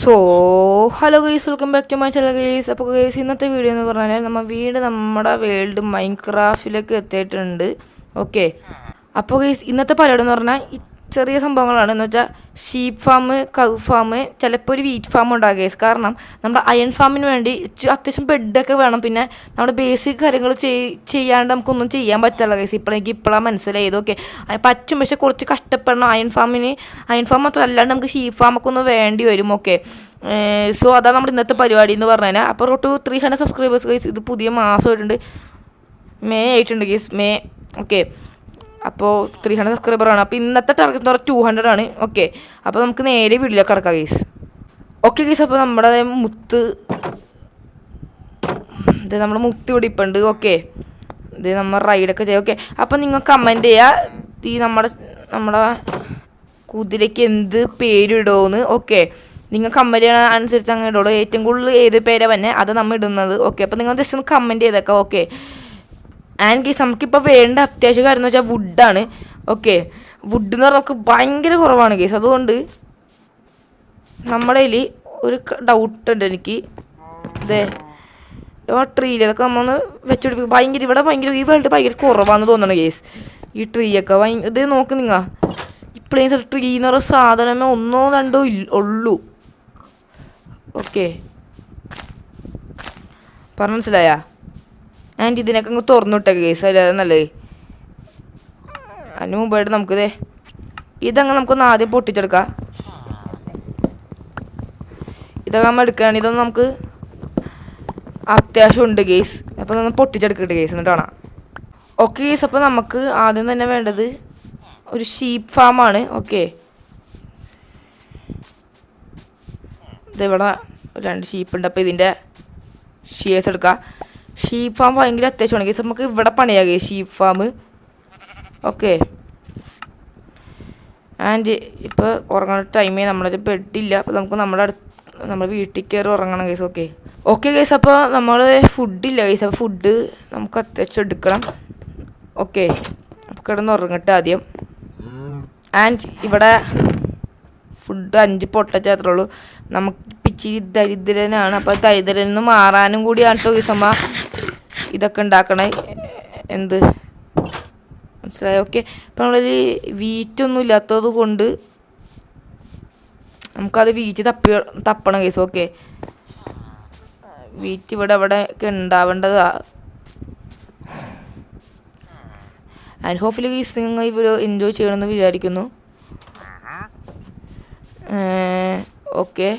So hello guys, welcome back to my channel guys. അപ്പോൾ guys, ഇന്നത്തെ video എന്ന് പറഞ്ഞാൽ നമ്മുടെ വേൾഡ് മൈൻക്രാഫ്റ്റിലേക്ക് എത്തിയിട്ടുണ്ട്. ഓക്കെ, അപ്പോൾ ഗൈസ് ഇന്നത്തെ പരിപാടി എന്ന് പറഞ്ഞാൽ ചെറിയ സംഭവങ്ങളാണ്. എന്ന് വെച്ചാൽ ഷീപ്പ് ഫാം, കൗ ഫാം, ചിലപ്പോൾ ഒരു വീറ്റ് ഫാം ഉണ്ടാകും ഗൈസ്. കാരണം നമ്മുടെ അയൺ ഫാമിന് വേണ്ടി അത്യാവശ്യം ബെഡൊക്കെ വേണം. പിന്നെ നമ്മുടെ ബേസിക് കാര്യങ്ങൾ ചെയ്യാണ്ട് നമുക്കൊന്നും ചെയ്യാൻ പറ്റില്ല ഗൈസ്. ഇപ്പോഴാണ് മനസ്സിലായത്. ഓക്കെ, പറ്റും, പക്ഷെ കുറച്ച് കഷ്ടപ്പെടണം അയൺ ഫാം മാത്രം അല്ലാണ്ട് നമുക്ക് ഷീപ്പ് ഫാമൊക്കെ ഒന്ന് വേണ്ടി വരും. ഓക്കെ, സോ അതാണ് നമ്മുടെ ഇന്നത്തെ പരിപാടി എന്ന് പറഞ്ഞു കഴിഞ്ഞാൽ. അപ്പോൾ ടു 300 സബ്സ്ക്രൈബേഴ്സ് ഗൈസ്. ഇത് പുതിയ മാസമായിട്ടുണ്ട്, മെയ് ആയിട്ടുണ്ട് ഗൈസ്, മെയ്. ഓക്കെ, അപ്പോൾ 300 സബ്സ്ക്രൈബറാണ്. അപ്പോൾ ഇന്നത്തെ ടാർഗറ്റ് എന്ന് പറഞ്ഞാൽ 200 ആണ്. ഓക്കെ, അപ്പോൾ നമുക്ക് നേരെ വീട്ടിലേക്ക് കിടക്കാം ഗൈസ്. ഓക്കെ ഗൈസ്, അപ്പോൾ നമ്മുടെ മുത്ത് ഇവിടെ ഇപ്പം ഉണ്ട്. ഓക്കെ, ഇത് നമ്മൾ റൈഡൊക്കെ ചെയ്യാം. ഓക്കെ, അപ്പോൾ നിങ്ങൾ കമൻറ്റ് ചെയ്യുക ഈ നമ്മുടെ കുതിരയ്ക്ക് എന്ത് പേരിടുമെന്ന്. ഓക്കെ, നിങ്ങൾ കമൻറ്റ് ചെയ്യണ അനുസരിച്ച് അങ്ങനെ ഇടുള്ളൂ. ഏറ്റവും കൂടുതൽ ഏത് പേരാണ് തന്നെ അത് നമ്മൾ ഇടുന്നത്. ഓക്കെ, അപ്പോൾ നിങ്ങൾ ജസ്റ്റ് ഒന്ന് കമൻറ്റ് ചെയ്തേക്കാം. ഓക്കെ, ആൻഡ് ഗൈസ് നമുക്കിപ്പോൾ വേണ്ട അത്യാവശ്യ കാര്യം എന്ന് വെച്ചാൽ വുഡാണ്. ഓക്കെ, വുഡ് എന്ന് പറഞ്ഞാൽ നമുക്ക് ഭയങ്കര കുറവാണ് ഗൈസ്. അതുകൊണ്ട് നമ്മുടെ കയ്യിൽ ഒരു ഡൗട്ട് ഉണ്ട് എനിക്ക്. ഇതേ ട്രീയിൽ ഇതൊക്കെ നമ്മളൊന്ന് വെച്ചുപിടിപ്പിക്കും. ഭയങ്കര ഈ വേൾഡ് ഭയങ്കര കുറവാണെന്ന് തോന്നണം ഗൈസ്. ഈ ട്രീ ഒക്കെ ഇത് നോക്ക് നിങ്ങൾ. ഇപ്പോഴേ ട്രീ എന്ന് പറയുന്ന സാധനമേ 1 2 ഉള്ളൂ. ഓക്കെ, പറഞ്ഞ മനസ്സിലായ? ആൻഡ് ഇതിനൊക്കെ അങ്ങ് തുറന്നിട്ടേക്ക് കേസ്, അല്ലേ നല്ലത്. അതിന് മുമ്പായിട്ട് നമുക്കിതേ ഇതങ്ങ് നമുക്കൊന്ന് ആദ്യം പൊട്ടിച്ചെടുക്കാം. ഇതൊക്കെ നമ്മൾ എടുക്കുകയാണെങ്കിൽ ഇതൊന്നും നമുക്ക് അത്യാവശ്യം ഉണ്ട് കേസ്. അപ്പോൾ ഒന്ന് പൊട്ടിച്ചെടുക്കട്ടെ കേസ്, എന്നിട്ട് കാണാം. ഓക്കെ കേസ്, അപ്പോൾ നമുക്ക് ആദ്യം തന്നെ വേണ്ടത് ഒരു ഷീപ്പ് ഫാമാണ്. ഓക്കെ, ഇതിവിടെ 2 ഷീപ്പുണ്ട്. അപ്പോൾ ഇതിൻ്റെ ഷിയേഴ്സ് എടുക്കാം. ഷീപ്പ് ഫാം ഭയങ്കര അത്യാവശ്യമാണ് കേസ്. നമുക്ക് ഇവിടെ പണിയാകെ ഷീപ്പ് ഫാം. ഓക്കെ, ആൻഡ് ഇപ്പോൾ ഉറങ്ങുന്ന ടൈമേ നമ്മളൊരു ബെഡില്ല. അപ്പോൾ നമുക്ക് നമ്മുടെ വീട്ടിൽ കയറി ഉറങ്ങണം കേസ്. ഓക്കെ കേസ്, അപ്പോൾ നമ്മൾ ഫുഡില്ല കേസ്. അപ്പോൾ ഫുഡ് നമുക്ക് അത്യാവശ്യം എടുക്കണം. ഓക്കെ, അപ്പോൾ കിടന്ന് ഉറങ്ങട്ടെ ആദ്യം. ആൻഡ് ഇവിടെ ഫുഡ് 5 പൊട്ടച്ചേ അത്രേ ഉള്ളൂ. നമുക്ക് ഇച്ചിരി ദരിദ്രനാണ്. അപ്പോൾ ദരിദ്രനിൽ നിന്ന് മാറാനും കൂടിയാണ് കേട്ടോ കേസ് അമ്മ ഇതൊക്കെ ഉണ്ടാക്കണേ. എന്ത് മനസ്സിലായോ? ഓക്കെ, അപ്പോൾ നമ്മളൊരു വീറ്റൊന്നും ഇല്ലാത്തത് കൊണ്ട് നമുക്കത് വീറ്റ് തപ്പണം കേസ്. ഓക്കെ, വീറ്റ് ഇവിടെ ഒക്കെ ഉണ്ടാവേണ്ടതാ. ആൻഡ് ഹോപ്പ്ഫുള്ളി ഗൈസ് നിങ്ങൾ ഈ വീഡിയോ എൻജോയ് ചെയ്യണമെന്ന് വിചാരിക്കുന്നു. ഓക്കെ,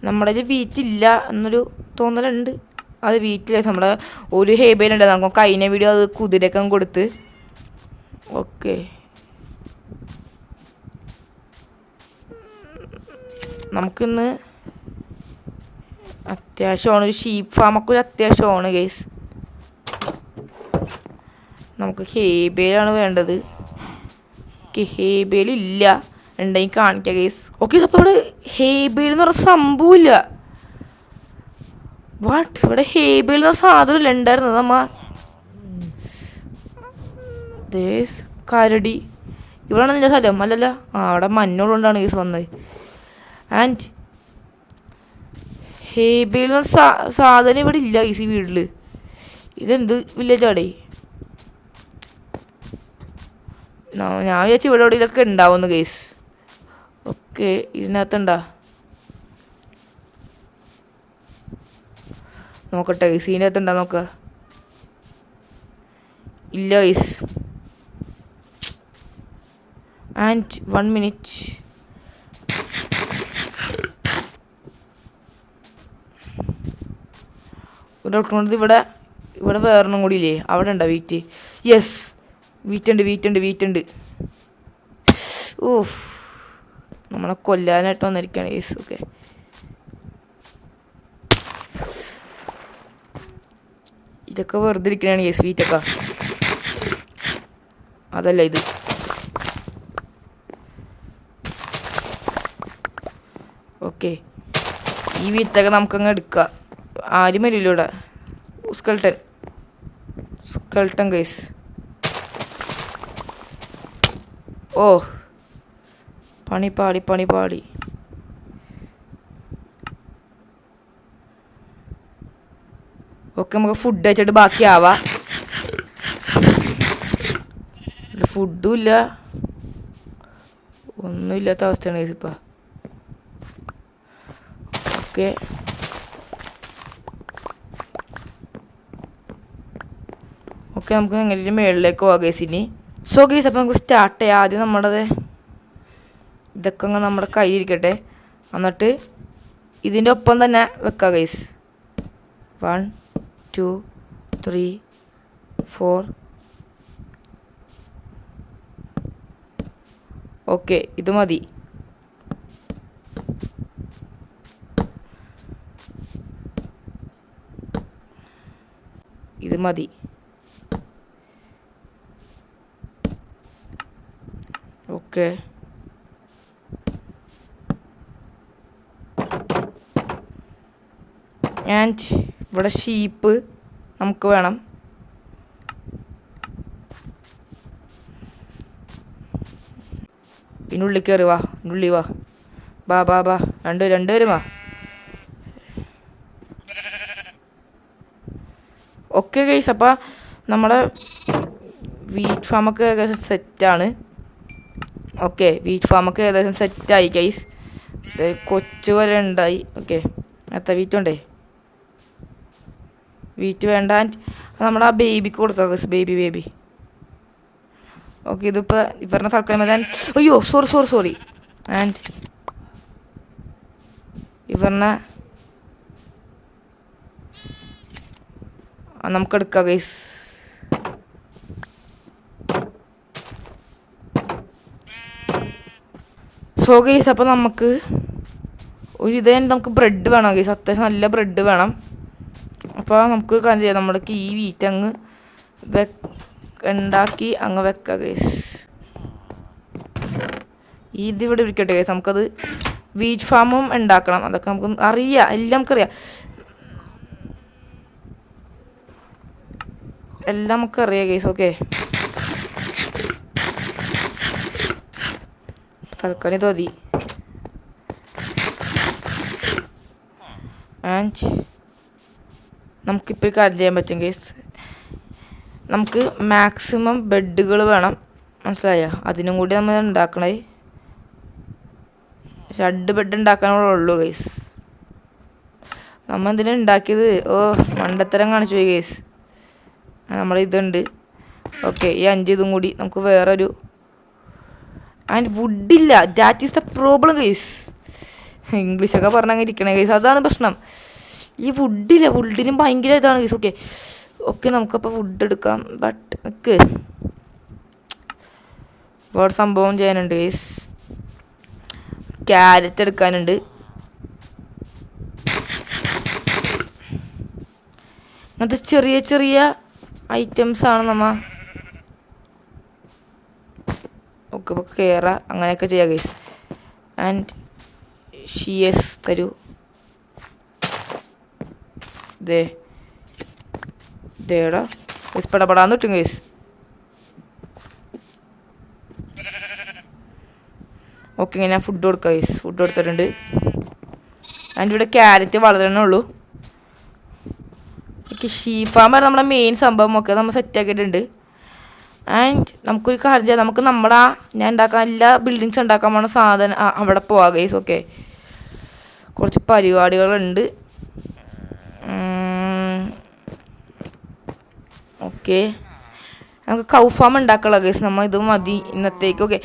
നമ്മുടെ വീറ്റില്ല എന്നൊരു തോന്നലുണ്ട്. അത് വീട്ടിൽ നമ്മുടെ ഒരു ഹേബേലുണ്ട്. നമുക്ക് കഴിഞ്ഞ വീഡിയോ അത് കുതിരയൊക്കെ കൊടുത്ത്. ഓക്കെ, നമുക്കിന്ന് അത്യാവശ്യമാണ് ഒരു ഷീപ്പ് ഫാമൊക്കെ ഒരു അത്യാവശ്യമാണ് ഗൈസ്. നമുക്ക് ഹേബേലാണ് വേണ്ടത്. ഹേബേലില്ല, ഉണ്ടെങ്കിൽ കാണിക്കാം ഗൈസ്. ഓക്കെ, അപ്പോൾ ഇവിടെ ഹേബേൽ എന്ന് പറഞ്ഞ സംഭവമില്ല. വാട്ട്, ഇവിടെ ഹേബേൽ എന്ന സാധനം ഉണ്ടായിരുന്നു. കരടി ഇവിടെയാണ് നിന്റെ സ്ഥലം അല്ലല്ല. അവിടെ മഞ്ഞോളുകൊണ്ടാണ് ഗൈസ് വന്നത്. ആൻഡ് ഹേബേൽ എന്ന സാധനം ഇവിടെ ഇല്ല ഗൈസ് ഈ വീട്ടിൽ. ഇതെന്ത് വില്ലേജാടേ? ഞാൻ വിചാരിച്ചു ഇവിടെ എവിടെയൊക്കെ ഉണ്ടാവുന്നു ഗൈസ്. ഓക്കെ, ഇതിനകത്തുണ്ടാ നോക്കട്ടെ ഗൈസ്, ഇതിനകത്തുണ്ടാ നോക്ക. ഇല്ല ഗൈസ്. And 1 minute. ഇവിടെ വേറൊന്നും കൂടി ഇല്ലേ? അവിടെ ഉണ്ടോ വീറ്റ്? യെസ്, വീറ്റുണ്ട്. ഓഫ്, നമ്മളെ കൊല്ലാനായിട്ട് വന്നിരിക്കുകയാണ് ഗൈസ്. ഓക്കെ, ഇതൊക്കെ വെറുതെ ഇരിക്കണതാണ് ഗൈസ് വീറ്റൊക്കെ. അതല്ല ഇത്. ഓക്കെ, ഈ വീറ്റൊക്കെ നമുക്കങ്ങ് എടുക്കാം. ആരും വരില്ല ഇവിടെ. Skeleton guys. ഓ, പണി പാടി. ഓക്കെ നമുക്ക് ഫുഡ് വെച്ചിട്ട് ബാക്കിയാവാം. ഫുഡും ഇല്ല, ഒന്നുമില്ലാത്ത അവസ്ഥയാണ് ഗൈസ് ഇപ്പം. ഓക്കെ ഓക്കെ നമുക്ക് എങ്ങനെയും മുകളിലേക്ക് പോകാം ഗൈസ് ഇനി. സോ ഗൈസ് അപ്പം നമുക്ക് സ്റ്റാർട്ട് ചെയ്യാം. ആദ്യം നമ്മുടേത് ഇതൊക്കെ അങ്ങ് നമ്മുടെ കയ്യിലിരിക്കട്ടെ, എന്നിട്ട് ഇതിൻ്റെ ഒപ്പം തന്നെ വെക്കാം ഗൈസ്. 1 2 3 4. ഓക്കെ ഇത് മതി. ഇത് മതി. ഓക്കെ ആൻഡ് ഇവിടെ ഷീപ്പ് നമുക്ക് വേണം. ഇതിനുള്ളിൽ കയറി വാ, ഇതിനുള്ളിൽ വാ, ബാ ബാ ബാ, രണ്ടുപേരും വാ. ഓക്കെ ഗൈസ് അപ്പം നമ്മുടെ വീറ്റ് ഫാമൊക്കെ ഏകദേശം സെറ്റാണ്. ഓക്കെ വീറ്റ് ഫാമൊക്കെ ഏകദേശം സെറ്റായി ഗൈസ്. കൊച്ചു വരെ ഉണ്ടായി. ഓക്കെ എത്ര വീറ്റ് ഉണ്ടേ? വീറ്റ് വേണ്ട. ആൻഡ് നമ്മുടെ ആ ബേബിക്ക് കൊടുക്കാം ഗൈസ്, ബേബി. ഓക്കെ ഇതിപ്പോൾ ഇവരുടെ തൽക്കാലം മതി. അയ്യോ സോറി. ആൻഡ് ഇവരുടെ നമുക്കെടുക്കാം ഗൈസ്. സോ ഗൈസ് അപ്പോൾ നമുക്ക് ഒരു ഇതേ നമുക്ക് ബ്രെഡ് വേണം ഗൈസ്, അത്യാവശ്യം നല്ല ബ്രെഡ് വേണം. അപ്പോൾ നമുക്ക് കാര്യം ചെയ്യാം, നമ്മൾക്ക് ഈ വീറ്റ് അങ്ങ് ഉണ്ടാക്കി അങ്ങ് വെക്കാം ഗൈസ്. ഇതിവിടെ ഇരിക്കട്ടെ ഗൈസ്. നമുക്കത് വീറ്റ് ഫാമും ഉണ്ടാക്കണം, അതൊക്കെ നമുക്ക് അറിയാം, എല്ലാം നമുക്കറിയാം, എല്ലാം നമുക്കറിയാം ഗൈസ്. ഓക്കെ തൽക്കാലം ഇത് മതി. ആൻഡ് നമുക്കിപ്പോൾ കാര്യം ചെയ്യാൻ പറ്റും ഗൈസ്, നമുക്ക് മാക്സിമം ബെഡുകൾ വേണം, മനസ്സിലായോ? അതിനും കൂടി നമ്മൾ ഉണ്ടാക്കണേ. 2 ബെഡ് ഉണ്ടാക്കാനുള്ളൂ ഗൈസ്. നമ്മൾ എന്തിനാണ് ഉണ്ടാക്കിയത്? മണ്ടത്തരം കാണിച്ചു പോയി ഗൈസ്. നമ്മളിതുണ്ട്. ഓക്കെ ഈ 5 ഇതും കൂടി നമുക്ക് വേറൊരു. ആൻഡ് വുഡില്ല, that is the problem guys. ഇംഗ്ലീഷൊക്കെ പറഞ്ഞങ്ങനെ ഇരിക്കണേ ഗൈസ്, അതാണ് പ്രശ്നം. ഈ വുഡില്ല, വുഡിനും ഭയങ്കര ഇതാണ് ഗൈസ്. ഓക്കെ നമുക്കപ്പോൾ വുഡ് എടുക്കാം. ബട്ട് നമുക്ക് വേറെ സംഭവം ചെയ്യാനുണ്ട് ഗൈസ്. ക്യാരറ്റ് എടുക്കാനുണ്ട്. അങ്ങനത്തെ ചെറിയ ഐറ്റംസാണ് നമ്മ. ഓക്കെ ഇപ്പോൾ കയറാം, അങ്ങനെയൊക്കെ ചെയ്യാം ഗൈസ്. ആൻഡ് ഷിയസ് തരൂ. ദേടാ ഗൈസ്, പടപടാന്ന് കിട്ടും ഗൈസ്. ഓക്കെ ഇങ്ങനെ ഞാൻ ഫുഡ് കൊടുക്കാം ഗൈസ്. ഫുഡ് കൊടുത്തിട്ടുണ്ട്. ആൻഡ് ഇവിടെ ക്യാരറ്റ് വളരണേ ഷീപ്പ് ഫാം പറഞ്ഞാൽ നമ്മുടെ മെയിൻ സംഭവം ഒക്കെ നമ്മൾ സെറ്റാക്കിയിട്ടുണ്ട്. ആൻഡ് നമുക്കൊരു കാര്യം ചെയ്യാം, നമുക്ക് നമ്മുടെ ഞാൻ ഉണ്ടാക്കാൻ എല്ലാ ബിൽഡിങ്സ് ഉണ്ടാക്കാൻ പോണ സാധനം അവിടെ പോവാം ഗൈസ്. ഓക്കെ കുറച്ച് പരിപാടികളുണ്ട്. ഓക്കെ നമുക്ക് കൗ ഫാം ഉണ്ടാക്കാനുള്ള ഗൈസ്. നമ്മൾ ഇത് മതി ഇന്നത്തേക്ക്. ഓക്കെ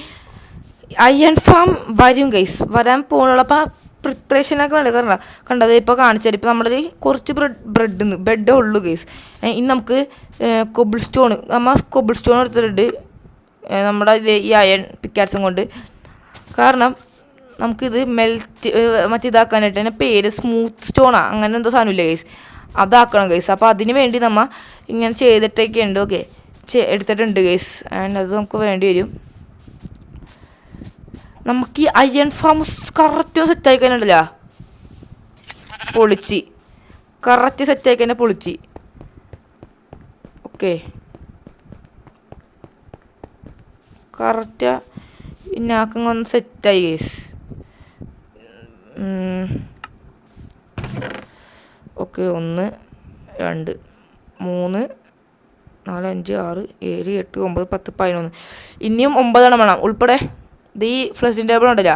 അയൺ ഫാം വരും ഗൈസ്, വരാൻ പോലുള്ള. അപ്പോൾ പ്രിപ്പറേഷനൊക്കെ വേണ്ട കണ്ടത് ഇപ്പോൾ കാണിച്ചാൽ. ഇപ്പോൾ നമ്മുടെ കുറച്ച് ബെഡേ ഉള്ളൂ ഗൈസ്. ഇനി നമുക്ക് കൊബിൾ സ്റ്റോൺ എടുത്തിട്ടുണ്ട് നമ്മുടെ ഈ അയൺ പിക്കാറ്റ്സും കൊണ്ട്. കാരണം നമുക്കിത് മറ്റിതാക്കാനായിട്ട് തന്നെ പേര് സ്മൂത്ത് സ്റ്റോണാണ്, അങ്ങനെ എന്തോ സാധനമില്ല ഗൈസ്, അതാക്കണം ഗൈസ്. അപ്പോൾ അതിന് വേണ്ടി നമ്മൾ ഇങ്ങനെ ചെയ്തിട്ടൊക്കെ ഉണ്ട്. ഓക്കെ എടുത്തിട്ടുണ്ട് ഗൈസ്. ആൻഡ് അത് നമുക്ക് വേണ്ടി വരും. നമുക്ക് ഈ അയൺ ഫാം കറക്റ്റ് സെറ്റായി കഴിഞ്ഞിട്ടില്ല, പൊളിച്ച് കറക്റ്റ് സെറ്റായി കഴിഞ്ഞാൽ പൊളിച്ച്. ഓക്കെ കറക്റ്റ് പിന്നാക്കങ്ങ് ഒന്ന് സെറ്റായി ഗൈസ്. ഓക്കെ 1 2 3 4 5 6 7 8 9 10 11 ഇനിയും 9 എണ്ണം വേണം ഉൾപ്പെടെ. ഇത് ഈ ഫ്ലഷിംഗ് ടേബിൾ ഉണ്ടല്ല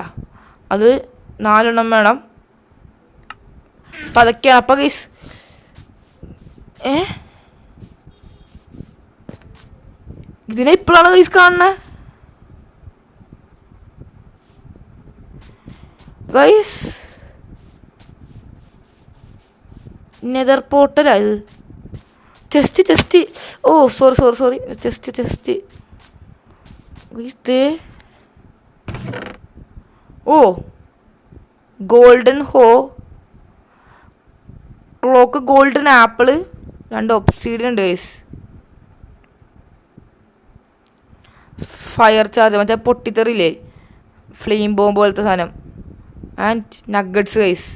അത് 4 എണ്ണം വേണം. അപ്പം അതൊക്കെയാണ്. അപ്പം ഗൈസ് ഇതിനെ ഇപ്പോഴാണ് ഗൈസ് കാണുന്നത് ഗൈസ്. നെതർ പോർട്ടലാ ഇത്. ചെസ്റ്റ് ഓ സോറി ചെസ്റ്റ് ഓ ഗോൾഡൻ ഹോ ക്ലോക്ക് ഗോൾഡൻ ആപ്പിള് 2 ഒബ്സീഡിയൻ ഉണ്ട് ഗൈസ്. ഫയർ ചാർജ് മറ്റേ പൊട്ടിത്തെറിയില്ലേ ഫ്ലെയിം ബോംബ് പോലത്തെ സാധനം. And nuggets guys.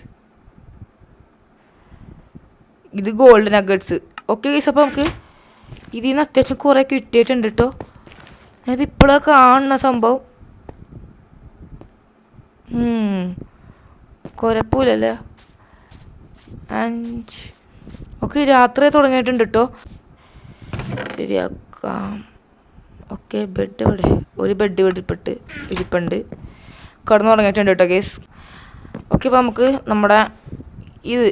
ഇത് ഗോൾഡ് നഗറ്റ്സ്. ഓക്കെ ഗൈസ് അപ്പോൾ നമുക്ക് ഇതിൽ നിന്ന് അത്യാവശ്യം കുറേ കിട്ടിയിട്ടുണ്ട് കേട്ടോ. അത് ഇപ്പോഴൊക്കെ കാണുന്ന സംഭവം കുഴപ്പമില്ലല്ലേ. ആൻഡ് ഓക്കെ രാത്രി തുടങ്ങിയിട്ടുണ്ട് കേട്ടോ. ശരിയാക്കാം. ഓക്കെ ബെഡ് ഇവിടെ ഒരു ബെഡ് വെടിപ്പെട്ട് ഇരിപ്പുണ്ട്. കടന്നു തുടങ്ങിയിട്ടുണ്ട് കേട്ടോ കേസ്. ഓക്കെ അപ്പോൾ നമുക്ക് നമ്മുടെ ഇത്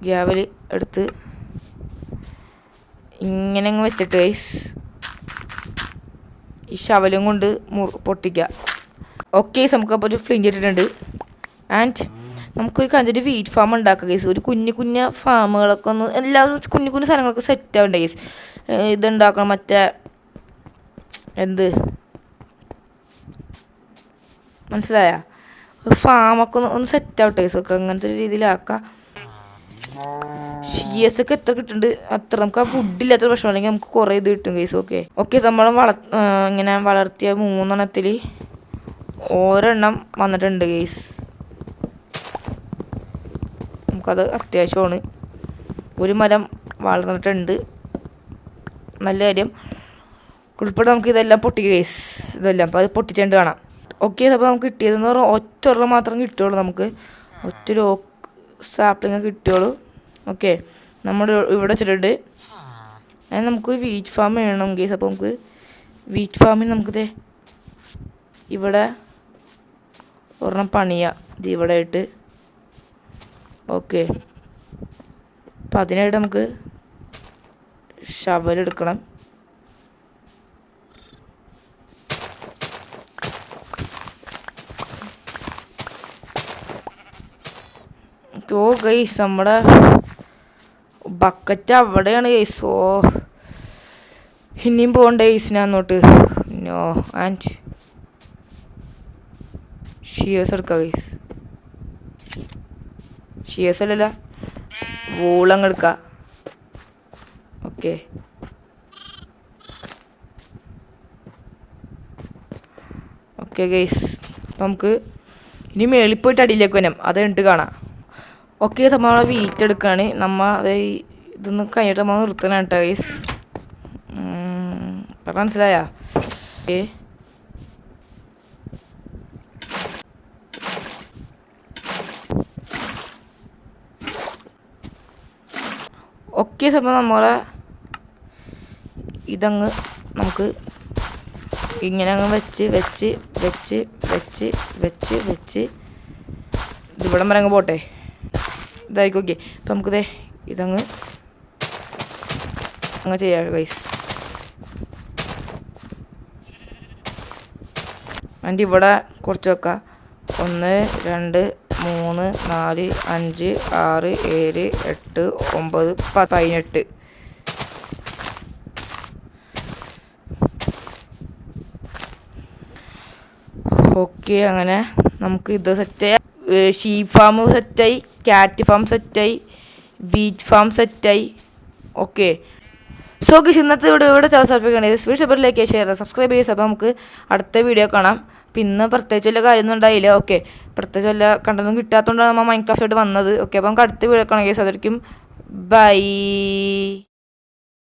ഗ്രാവൽ എടുത്ത് ഇങ്ങനെ അങ്ങ് വെച്ചിട്ട് ഗൈസ് ഈ ശവലും കൊണ്ട് പൊട്ടിക്കുക. ഓക്കെ നമുക്കപ്പോൾ ഒരു ഫ്ലിഞ്ച് ഇട്ടിട്ടുണ്ട്. ആൻഡ് നമുക്കൊരു കഞ്ചൊരു വീറ്റ് ഫാം ഉണ്ടാക്കുക ഗൈസ്. ഒരു കുഞ്ഞു ഫാമുകളൊക്കെ ഒന്ന് എല്ലാവരും കുഞ്ഞു സാധനങ്ങളൊക്കെ സെറ്റ് ആവണ്ടേ ഗൈസ്. ഇതുണ്ടാക്കണം മറ്റേ മനസ്സിലായ ഒരു ഫാമൊക്കെ ഒന്ന് സെറ്റ് ആവട്ടെ ഗൈസ്. ഒക്കെ അങ്ങനത്തെ ഒരു രീതിയിലാക്കാം. ഷിയസ് ഒക്കെ എത്ര കിട്ടുന്നുണ്ട് അത്ര നമുക്ക് ആ ഫുഡില്ലാത്ത പ്രശ്നം അല്ലെങ്കിൽ നമുക്ക് കുറേ ഇത് കിട്ടും ഗൈസ്. ഓക്കെ നമ്മൾ ഇങ്ങനെ വളർത്തിയ 3 എണ്ണത്തിൽ ഓരെണ്ണം വന്നിട്ടുണ്ട് ഗൈസ്. നമുക്കത് അത്യാവശ്യമാണ്. ഒരു മരം വളർന്നിട്ടുണ്ട്, നല്ല കാര്യം. ഉൾപ്പെടെ നമുക്ക് ഇതെല്ലാം പൊട്ടിക്കുക ഗൈസ്. ഇതെല്ലാം അപ്പോൾ അത് പൊട്ടിച്ചേണ്ട് കാണാം. ഓക്കെ അപ്പോൾ നമുക്ക് കിട്ടിയതെന്ന് പറഞ്ഞാൽ ഒറ്റ മാത്രം കിട്ടുകയുള്ളൂ. നമുക്ക് ഒറ്റ സാപ്ലിങ് കിട്ടുകയുള്ളൂ. ഓക്കെ നമ്മൾ ഇവിടെ വെച്ചിട്ടുണ്ട്. അതിന് നമുക്ക് വീറ്റ് ഫാം വേണം ഗൈസ്. അപ്പോൾ നമുക്ക് വീറ്റ് ഫാമിന് നമുക്കിത് ഇവിടെ ഒരെണ്ണം പണിയാം. ഇത് ഇവിടെ ആയിട്ട്. ഓക്കെ അപ്പം അതിനായിട്ട് നമുക്ക് ഷവലെടുക്കണം. ഓ ഗൈസ് നമ്മുടെ ബക്കറ്റ് അവിടെയാണ് ഗൈസ്. ഓ ഇനിയും പോകണ്ടേ ഗൈസിന് അങ്ങോട്ട്. നോ. ആൻഡ് ഷിയേഴ്സ് എടുക്കാം ഗൈസ്. ഷിയേഴ്സ് അല്ലല്ല വൂളങ്ങ് എടുക്കാം. ഓക്കെ ഗൈസ് അപ്പം നമുക്ക് ഇനി മേളിൽ പോയിട്ട് അടിയിലേക്ക് വരാം. അത് കഴിഞ്ഞിട്ട് കാണാം. ഓക്കെ നമ്മളെ വീറ്റ് എടുക്കുകയാണ്. അത് ഇതൊന്ന് കഴിഞ്ഞിട്ട് നമ്മൾ നിർത്തണം കേട്ടോ ഗൈസ്. അപ്പം മനസ്സിലായാ? ഓക്കെ അപ്പോൾ നമ്മളെ ഇതങ്ങ് നമുക്ക് ഇങ്ങനെ അങ്ങ് വെച്ച് ഇതിവിടം വരെ അങ്ങ് പോട്ടെ. ഇതായിരിക്കും. ഓക്കെ അപ്പം നമുക്കിതേ ഇതങ്ങ് ചെയ്യാം ഗൈസ്. അതിൻ്റെ ഇവിടെ കുറച്ച് വെക്കാം. 1 2 3 4 5 6 7 8 9 18. ഓക്കെ അങ്ങനെ നമുക്ക് ഇത് സെറ്റായി. ഷീപ്പ് ഫാം സെറ്റായി, ക്യാറ്റ് ഫാം സെറ്റായി, വീറ്റ് ഫാം സെറ്റായി. ഓക്കെ സോ ഗൈസ് ഇന്നത്തെ ഇവിടെ സബ്സ്ക്രൈബ് വീഡിയോ ഷെയർ സബ്സ്ക്രൈബ് ചെയ്യുക. അപ്പോൾ നമുക്ക് അടുത്ത വീഡിയോ കാണാം. പിന്നെ പ്രത്യേകിച്ച് വല്ല കാര്യമൊന്നും ഉണ്ടായില്ല. ഓക്കെ പ്രത്യേകിച്ച് വല്ല കണ്ടൊന്നും കിട്ടാത്തതുകൊണ്ടാണ് നമ്മൾ മൈൻക്രാഫ്റ്റ് ആയിട്ട് വന്നത്. ഓക്കെ അപ്പോൾ നമുക്ക് അടുത്ത വീഡിയോ കാണാം ഗൈസ്. അതായിരിക്കും ബൈ.